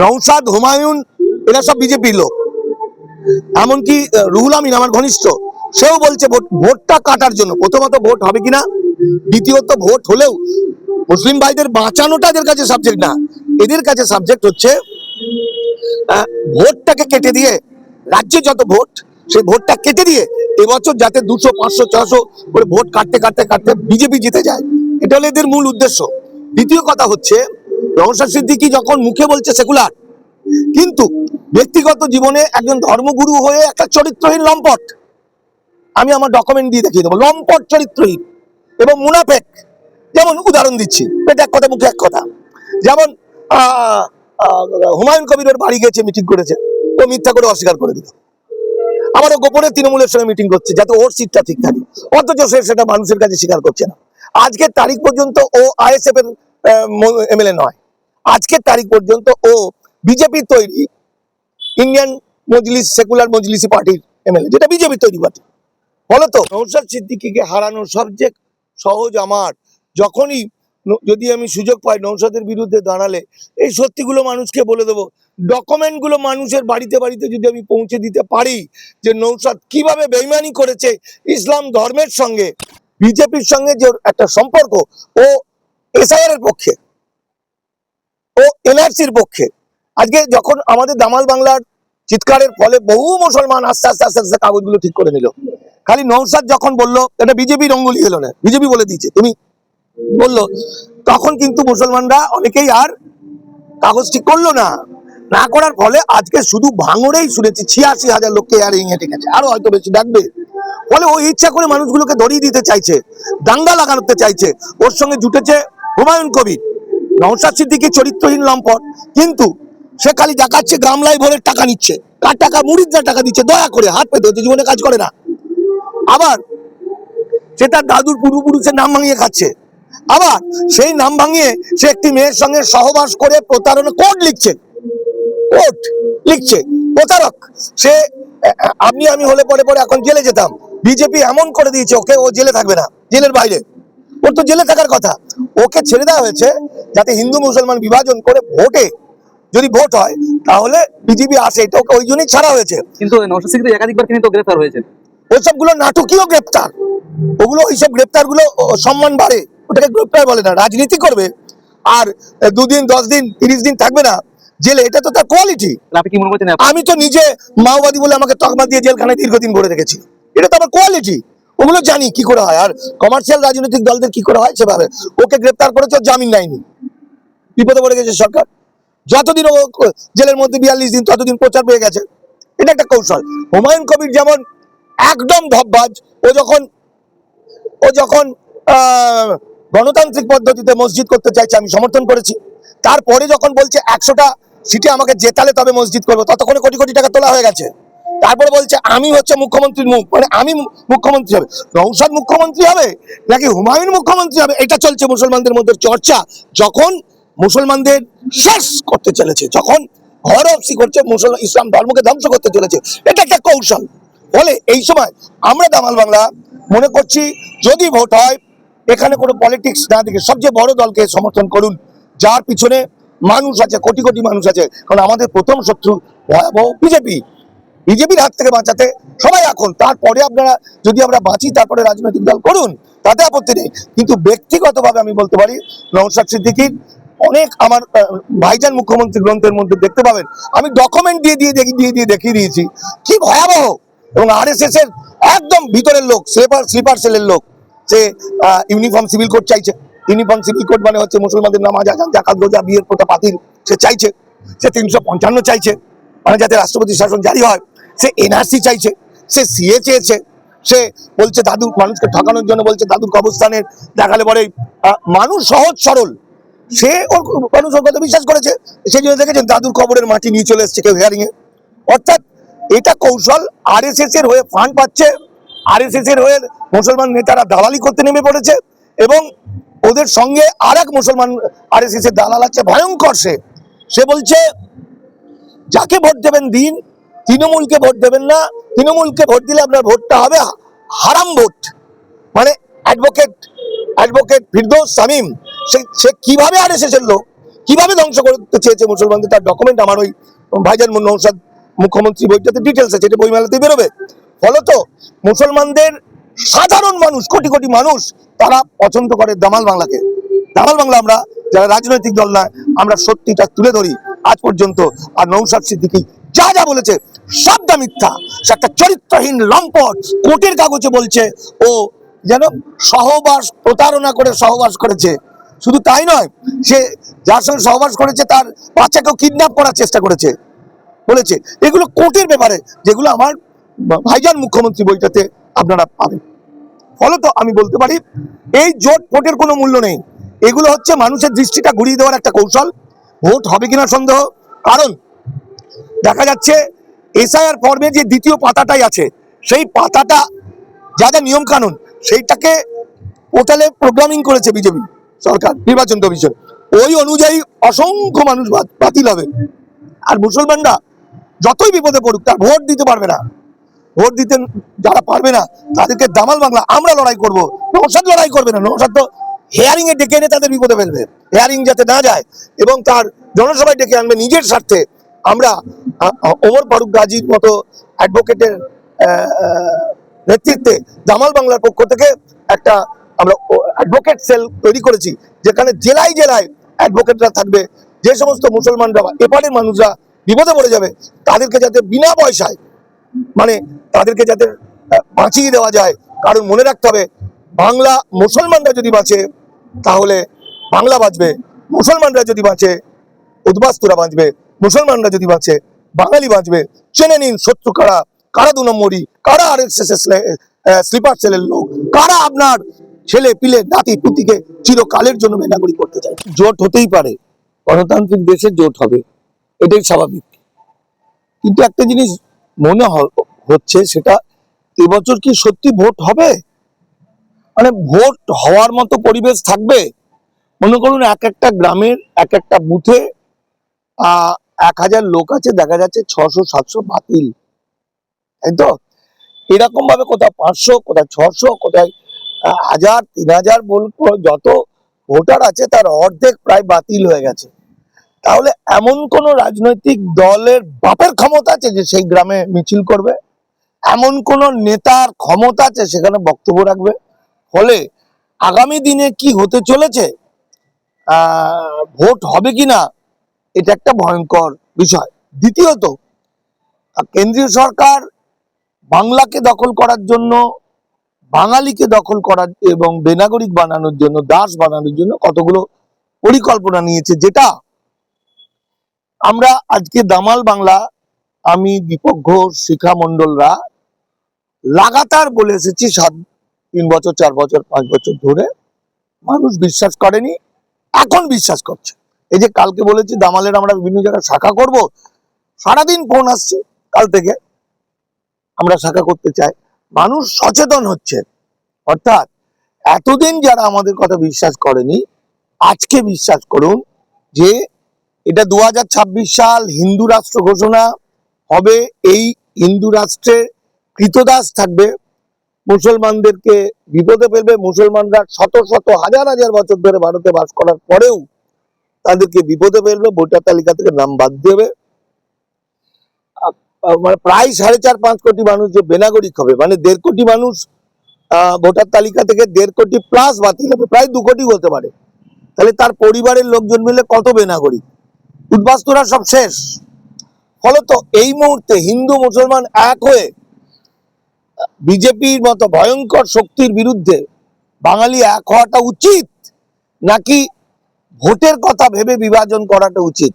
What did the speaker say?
নওশাদ, হুমায়ুন এরা সব বিজেপির লোক। এমনকি রুহুল আমিন আমার ঘনিষ্ঠ, সেও বলছে ভোটটা কাটার জন্য। প্রথমত ভোট হবে কিনা, দ্বিতীয়ত ভোট হলেও মুসলিম ভাইদের বাঁচানোটা এদের কাছে সাবজেক্ট না, এদের কাছে সাবজেক্ট হচ্ছে ভোটটাকে কেটে দিয়ে, রাজ্যে যত ভোট সেই ভোটটা কেটে দিয়ে এবছর যাতে 200, 500, 600 করে ভোট কাটতে কাটতে কাটতে বিজেপি জিতে যায়, এটা হলো এদের মূল উদ্দেশ্য। দ্বিতীয় কথা হচ্ছে, নওশাদ সিদ্দিকী যখন মুখে বলছে সেকুলার, কিন্তু ব্যক্তিগত জীবনে একজন ধর্মগুরু হয়ে একটা চরিত্রহীন লম্পট, আমি আমার ডকুমেন্ট দিয়ে দেখিয়ে দেবো, লম্পট চরিত্রহীন এবং মুনাফেক। যেমন উদাহরণ দিচ্ছি, পেটে এক কথা মুখে এক কথা। যেমন হুমায়ুন কবির ওর বাড়ি গেছে, মিটিং করেছে, ও মিথ্যা করে অস্বীকার করে দিল। আবারও গোপনে তৃণমূলের সঙ্গে মিটিং করছে যাতে ওর সিটটা ঠিক থাকে, অথচ সে সেটা মানুষের কাছে স্বীকার করছে না। আজকের তারিখ পর্যন্ত ও আইএসএফ এর এমএলএ নয়, আজকের তারিখ পর্যন্ত ও বিজেপি তৈরি ইন্ডিয়ান মজলিস, সেকুলার মজলিসি পার্টির এমএলএ, যেটা বিজেপি তৈরি পার্টি। বলতো নওশাদ সিদ্দিকীকে হারানো সবচেয়ে সহজ আমার, যখনই যদি আমি সুযোগ পাই নওশাদের বিরুদ্ধে দাঁড়ালে এই সত্যিগুলো মানুষকে বলে দেবো। ডকুমেন্ট গুলো মানুষের বাড়িতে বাড়িতে যদি আমি পৌঁছে দিতে পারি যে নওশাদ কিভাবে বেইমানি করেছে ইসলাম ধর্মের সঙ্গে, বিজেপির সঙ্গে যে একটা সম্পর্ক, ও এসআইআর এর পক্ষে, ও এনআরসির পক্ষে। আজকে যখন আমাদের দামাল বাংলার চিৎকারের ফলে বহু মুসলমান আস্তে আস্তে আস্তে আস্তে কাগজগুলো ঠিক করে নিল, খালি নওশাদ যখন বললো এটা বিজেপি রঙ্গুলি হলো না, বিজেপি বলে দিয়েছে তুমি বললো, তখন কিন্তু মুসলমানরা অনেকেই আর কাগজ ঠিক করলো না। না করার ফলে আজকে শুধু ভাঙড়েই শুনেছি 86,000 লোককে ঠিক আছে, আরো হয়তো বেশি ডাকবে। ফলে ও ইচ্ছা করে মানুষগুলোকে ধরিয়ে দিতে চাইছে, দাঙ্গা লাগানোতে চাইছে। ওর সঙ্গে জুটেছে হুমায়ুন কবির। নওশাদ সিদ্দিকী চরিত্রহীন লম্পট, কিন্তু সে খালি দেখাচ্ছে গ্রাম লাই ভোরের টাকা নিচ্ছে, কার টাকা, মুরিদরা টাকা দিচ্ছে, দয়া করে হাত পেতে, হচ্ছে জীবনে কাজ করে না। আবার সে তার দাদুর পূর্বপুরুষের নাম ভাঙিয়ে খাচ্ছে, আবার সেই নাম ভাঙিয়ে সে একটি মেয়ের সঙ্গে সহবাস করে প্রতারণা কোড লিখছে, কোড লিখছে, প্রতারক সে। আপনি আমি হলে পরে পরে এখন জেলে যেতাম, বিজেপি এমন করে দিয়েছে ওকে, ও জেলে থাকবে না, জেলের বাইরে। ওর তো জেলে থাকার কথা, ওকে ছেড়ে দেওয়া হয়েছে যাতে হিন্দু মুসলমান বিভাজন করে ভোটে যদি ভোট হয় তাহলে বিজেপি আসে, এটা ওকে ওই জন্যই ছাড়া হয়েছে। কিন্তু নওশাদ সিদ্দিকী একাধিকবার কিন্তু গ্রেফতার হয়েছে। ওইসবগুলো নাটকীয় গ্রেপ্তার, ওগুলো ওইসব গ্রেপ্তার গুলো সম্মান বাড়ে, ওটাকে গ্রেপ্তার বলে না। রাজনীতি করবে আর 2 দিন 10 দিন 30 দিন থাকবে না জেলে, এটা তো তার কোয়ালিটি। আপনি কি মনে করছেন? আমি তো নিজে মাওবাদী বলে আমাকে তকমা দিয়ে জেলখানায় দীর্ঘদিন ভরে রেখেছি, এটা তো আমার কোয়ালিটি, ওগুলো জানি কি করে হয়। আর কমার্শিয়াল রাজনৈতিক দলদের কি করে হয় সেভাবে। ওকে গ্রেপ্তার করেছে, জামিন নেয়নি, বিপদে পড়ে গেছে সরকার। যতদিন ও জেলের মধ্যে 42 দিন, ততদিন প্রচার পেয়ে গেছে, এটা একটা কৌশল। হুমায়ুন কবির যেমন একদম ধববাজ, ও যখন গণতান্ত্রিক পদ্ধতিতে মসজিদ করতে চাইছে আমি সমর্থন করেছি, তারপরে যখন বলছে 100টা সিটে আমাকে জেতালে তবে মসজিদ করবো, ততক্ষণে কোটি কোটি টাকা তোলা হয়ে গেছে। তারপরে বলছে আমি হচ্ছে মুখ্যমন্ত্রীর মুখ, মানে আমি মুখ্যমন্ত্রী হবে। নওশাদ মুখ্যমন্ত্রী হবে নাকি হুমায়ুন মুখ্যমন্ত্রী হবে, এটা চলছে মুসলমানদের মধ্যে চর্চা। যখন মুসলমানদের শেষ করতে চলেছে, যখন ঘর অফসি করছে, ইসলাম ধর্মকে ধ্বংস করতে চলেছে, এটা একটা কৌশল। ফলে এই সময় আমরা দামাল বাংলা মনে করছি যদি ভোট হয় এখানে কোনো পলিটিক্স না দেখে সবচেয়ে বড় দলকে সমর্থন করুন, যার পিছনে মানুষ আছে, কোটি কোটি মানুষ আছে। কারণ আমাদের প্রথম শত্রু ভয়াবহ বিজেপি, বিজেপির হাত থেকে বাঁচাতে সবাই এখন, তারপরে আপনারা যদি আমরা বাঁচি তারপরে রাজনৈতিক দল করুন, তাতে আপত্তি নেই। কিন্তু ব্যক্তিগতভাবে আমি বলতে পারি নওশাদ সিদ্দিকীর অনেক, আমার ভাইজান মুখ্যমন্ত্রী গ্রন্থের মধ্যে দেখতে পাবেন, আমি ডকুমেন্ট দিয়ে দেখিয়ে দিয়েছি কি ভয়াবহ। এবং আরএসএস এর একদম ভিতরের লোক, স্লিপার সেলের লোক, সে ইউনিফর্ম সিভিল কোড চাইছে। ইউনিফর্ম সিভিল কোড মানে হচ্ছে মুসলমানদের নামাজ, আযান, যাকাত, রোজা, বিয়ের প্রথা বাতিল সে চাইছে। সে 355 চাইছে, মানে যাতে রাষ্ট্রপতি শাসন জারি হয়। সে এনআরসি চাইছে, সে সিএ চেয়েছে। সে বলছে দাদুর, মানুষকে ঠকানোর জন্য বলছে দাদুর কবরস্থানের দেখালে পরে মানুষ সহজ সরল, সে ওর মানুষ ওর কথা বিশ্বাস করেছে। সেই জন্য দেখেছেন দাদুর কবরের মাটি নিয়ে চলে এসছে কেউ হিয়ারিং এ। অর্থাৎ এটা কৌশল, আরএসএস এর হয়ে ফান্ড পাচ্ছে, আরএসএস এর হয়ে মুসলমান নেতারা দালালি করতে নেমে পড়েছে, এবং ওদের সঙ্গে আর এক মুসলমান আরএসএস এর দালাল আছে ভয়ঙ্কর। সে বলছে যাকে ভোট দেবেন দিন, তৃণমূলকে ভোট দেবেন না, তৃণমূলকে ভোট দিলে আপনার ভোটটা হবে হারাম ভোট। মানে অ্যাডভোকেট ফিরদৌস শামীম, সে কিভাবে আরএসএস এর লোক, কিভাবে ধ্বংস করতে চেয়েছে মুসলমানদের তার ডকুমেন্ট আমার ওই ভাইজান নৌসাদ মুখ্যমন্ত্রী বইটাতে ডিটেলস আছে, এটা বইমেলাতে বেরোবে। ফলত মুসলমানদের সাধারণ মানুষ, কোটি কোটি মানুষ, তারা পছন্দ করে দামাল বাংলাকে। দামাল বাংলা আমরা যারা রাজনৈতিক দল নয়, আমরা সত্যিটা তুলে ধরি আজ পর্যন্ত। আর নৌসাদ সিদ্দিকী যা যা বলেছে সবটা মিথ্যা। সে একটা চরিত্রহীন লম্পট, কোর্টের কাগজে বলছে ও যেন সহবাস, প্রতারণা করে সহবাস করেছে। শুধু তাই নয়, সে যার সঙ্গে সহবাস করেছে তার বাচ্চাকেও কিডন্যাপ করার চেষ্টা করেছে বলেছে। এগুলো কোর্টের ব্যাপারে, যেগুলো আমার ভাইজান মুখ্যমন্ত্রী বইটাতে আপনারা পাবেন। ফলত আমি বলতে পারি এই জোট ভোটের কোনো মূল্য নেই। এগুলো হচ্ছে মানুষের দৃষ্টিটা ঘুরিয়ে দেওয়ার একটা কৌশল। ভোট হবে কিনা সন্দেহ, কারণ দেখা যাচ্ছে এসআইআর ফর্মে যে দ্বিতীয় পাতাটাই আছে, সেই পাতাটা যা যা নিয়ম কানুন সেইটাকে পোর্টালে প্রোগ্রামিং করেছে বিজেপি সরকার, নির্বাচন কমিশন। ওই অনুযায়ী অসংখ্য মানুষ বাতিল হবে। আর মুসলমানরা যতই বিপদে পড়ুক তার ভোট দিতে পারবে না। ভোট দিতে যারা পারবে না তাদেরকে দামাল বাংলা আমরা লড়াই করব। নৌসাদ লড়াই করবে না, নৌসাদ তো হেয়ারিং এ ডেকে এনে তাদের বিপদে ফেলবে। হেয়ারিং যাতে না যায় এবং তার জনসভায় ডেকে আনবে নিজের স্বার্থে। আমরা ওমর ফারুক গাজীর মতো অ্যাডভোকেটের নেতৃত্বে দামাল বাংলার পক্ষ থেকে একটা আমরা অ্যাডভোকেট সেল তৈরি করেছি, যেখানে জেলায় জেলায় অ্যাডভোকেটরা থাকবে। যে সমস্ত মুসলমানরা এপারের মানুষরা বিপদে পড়ে যাবে তাদেরকে যাতে বিনা পয়সায়, মানে তাদেরকে যাতে বাঁচিয়ে দেওয়া যায়। কারণ মনে রাখতে হবে, বাংলা মুসলমানরা যদি বাঁচে তাহলে বাংলা বাঁচবে, মুসলমানরা যদি বাঁচে উদ্বাস্তুরা বাঁচবে, মুসলমানরা যদি বাঁচে বাঙালি বাঁচবে। চেনে নিন শত্রু কারা, কারা 2 নম্বরই, কারা আরএসএস স্লিপার সেলের লোক, কারা আপনার ছেলে পিলে নাতি পুতিকে চিরকালের জন্য বেনাগরি করতে চায়। জোট হতেই পারে, গণতান্ত্রিক দেশে জোট হবে, এটাই স্বাভাবিক। কিন্তু একটা জিনিস মনে হচ্ছে, সেটা এবছর কি সত্যি ভোট হবে? মানে ভোট হওয়ার মতো পরিবেশ থাকবে? মনে করুন এক একটা গ্রামের এক একটা বুথে 1000 লোক আছে, দেখা যাচ্ছে 600-700 বাতিল, তাই তো? এরকম ভাবে কোথাও 500, কোথায় 600, কোথায় 1000, 3000 বলবো, যত ভোটার আছে তার অর্ধেক প্রায় বাতিল হয়ে গেছে। তাহলে এমন কোন রাজনৈতিক দলের বাপের ক্ষমতা আছে যে সেই গ্রামে মিছিল করবে? এমন কোন নেতার ক্ষমতা আছে সেখানে বক্তব্য রাখবে? ফলে আগামী দিনে কি হতে চলেছে, ভোট হবে কিনা, এটা একটা ভয়ঙ্কর বিষয়। দ্বিতীয়ত, কেন্দ্রীয় সরকার বাংলাকে দখল করার জন্য, বাঙালিকে দখল করার এবং বেনাগরিক বানানোর জন্য, দাস বানানোর জন্য কতগুলো পরিকল্পনা নিয়েছে, যেটা আমরা আজকে দামাল বাংলা, আমি, দীপক ঘোষ, শিখা মন্ডলরা লাগাতার বলে এসেছি 3 বছর, 4 বছর, 5 বছর ধরে। মানুষ বিশ্বাস করেনি, এখন বিশ্বাস করছে। এই যে কালকে বলেছি দামালের আমরা বিভিন্ন জায়গায় শাখা করব, সারাদিন ফোন আসছে কাল থেকে আমরা শাখা করতে চাই। মানুষ সচেতন হচ্ছে। অর্থাৎ এতদিন যারা আমাদের কথা বিশ্বাস করেনি, আজকে বিশ্বাস করুন যে এটা 2026 সাল, হিন্দু রাষ্ট্র ঘোষণা হবে। এই হিন্দু রাষ্ট্রে কৃতদাস থাকবে, মুসলমানদেরকে বিপদে ফেলবে। মুসলমানরা শত শত হাজার হাজার বছর ধরে ভারতে বাস করার পরেও তাদেরকে বিপদে ফেলবে, ভোটার তালিকা থেকে নাম বাদ দেবে। মানে প্রায় 4.5-5 কোটি মানুষ যে বেনাগরিক হবে, মানে 1.5 কোটি মানুষ ভোটার তালিকা থেকে 1.5 কোটি প্লাস বাতিল হবে, প্রায় 2 কোটি হতে পারে। তাহলে তার পরিবারের লোকজন মিলে কত বেনাগরিক, উদ্বাস্তুরা সব শেষ। ফলত এই মুহূর্তে হিন্দু মুসলমান এক হয়ে বিজেপির মতো ভয়ঙ্কর শক্তির বিরুদ্ধে বাঙালি এক হওয়াটা উচিত, নাকি ভোটের কথা ভেবে বিভাজন করাটা উচিত?